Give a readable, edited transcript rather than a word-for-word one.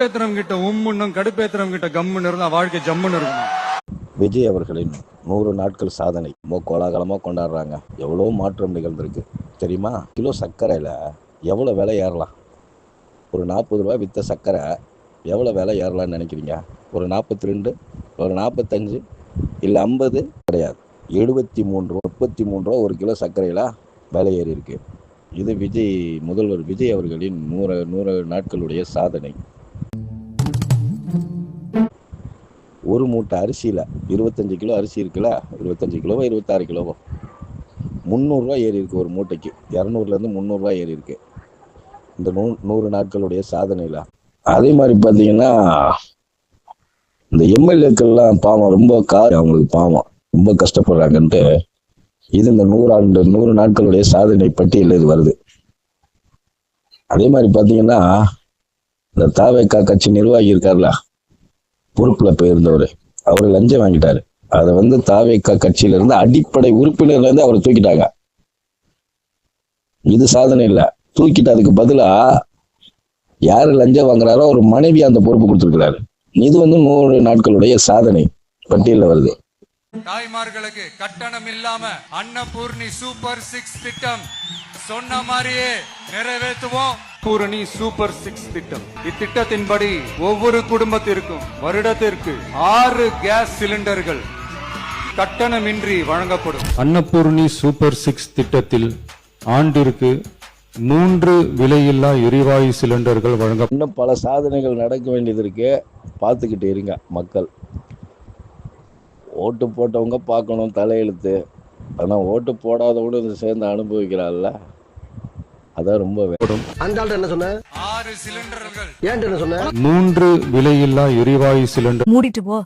கடுப்பேத்திரம் கிட்ட உம்முன்னும் கடுப்பேத்திரம் கிட்ட கம்முன்னு இருந்தா வாழ்க்கை ஜம்முன்னு இருக்கும். விஜய் அவர்களின் 100 நாட்கள் சாதனை ரொம்ப கோலாகலமாக கொண்டாடுறாங்க. எவ்வளோ மாற்றம் நிகழ்ந்திருக்கு தெரியுமா? கிலோ சர்க்கரையில் எவ்வளோ விலை ஏறலாம்? ஒரு 40 ரூபா விற்ற சர்க்கரை எவ்வளோ விலை ஏறலான்னு நினைக்கிறீங்க? ஒரு 42, ஒரு 45, இல்லை 50 கிடையாது, 73 ரூபா, 33 ரூபா ஒரு கிலோ சர்க்கரையில் விலை ஏறி இருக்கு. இது முதல்வர் விஜய் அவர்களின் 100 நாட்களுடைய சாதனை. ஒரு மூட்டை அரிசியில் 25 கிலோ அரிசி இருக்குல்ல, 25 கிலோவோ 26 கிலோவோ 300 ரூபா ஏறி இருக்கு. ஒரு மூட்டைக்கு 200லேருந்து 300 ரூபா ஏறி இருக்கு இந்த 100 நாட்களுடைய சாதனையில். அதே மாதிரி பார்த்தீங்கன்னா இந்த எம்எல்ஏக்கள்லாம் பாவம், ரொம்ப அவங்களுக்கு பாவம், ரொம்ப கஷ்டப்படுறாங்கன்ட்டு இது இந்த 100 நாட்களுடைய சாதனை பட்டியலில் இது வருது. அதே மாதிரி பார்த்தீங்கன்னா இந்த தாவேகா கட்சி நிர்வாகி இருக்கார்ல, பொறுப்புல போயிருந்தவர், அவர் லஞ்சம் வாங்கிட்டாரு. அதை தாவேகா கட்சியில இருந்து அடிப்படை உறுப்பினர்ல இருந்து அவரை தூக்கிட்டாங்க. இது சாதனை இல்ல. தூக்கிட்டு அதுக்கு பதிலா யாரு லஞ்சம் வாங்குறாரோ ஒரு மனைவி அந்த பொறுப்பு கொடுத்திருக்கிறாரு. இது 100 நாட்களுடைய சாதனை பட்டியலில் வருது. தாய்மார்களுக்கு கட்டணம் இல்லாம அன்னபூர்ணி சூப்பர் 6 திட்டம் சொன்ன மாதிரியே நிறைவேற்றுவோம். பூரணி சூப்பர் 6 திட்டம். இத்திட்டத்தின்படி ஒவ்வொரு குடும்பத்திற்கும் வருடத்திற்கு 6 கேஸ் சிலிண்டர்கள் கட்டணமின்றி வழங்கப்படும். அன்னபூர்ணி சூப்பர் 6 திட்டத்தில் ஆண்டிற்கு 3 விலையில்லா எரிவாயு சிலிண்டர்கள் வழங்க. இன்னும் பல சாதனைகள் நடக்க வேண்டியது இருக்கு. பார்த்துக்கிட்டு இருங்க மக்கள். ஓட்டு போட்டவங்க பார்க்கணும் தலையெழுத்து. ஆனால் ஓட்டு போடாதவங்க இதை சேர்ந்து அனுபவிக்கிறாள்ல, அதான் ரொம்ப வேணும். அந்த ஆள் என்ன சொன்ன? 6 சிலிண்டர்கள். ஏன் என்ன சொன்ன? 3 விலையில்லா எரிவாயு சிலிண்டர். மூடிட்டு போ.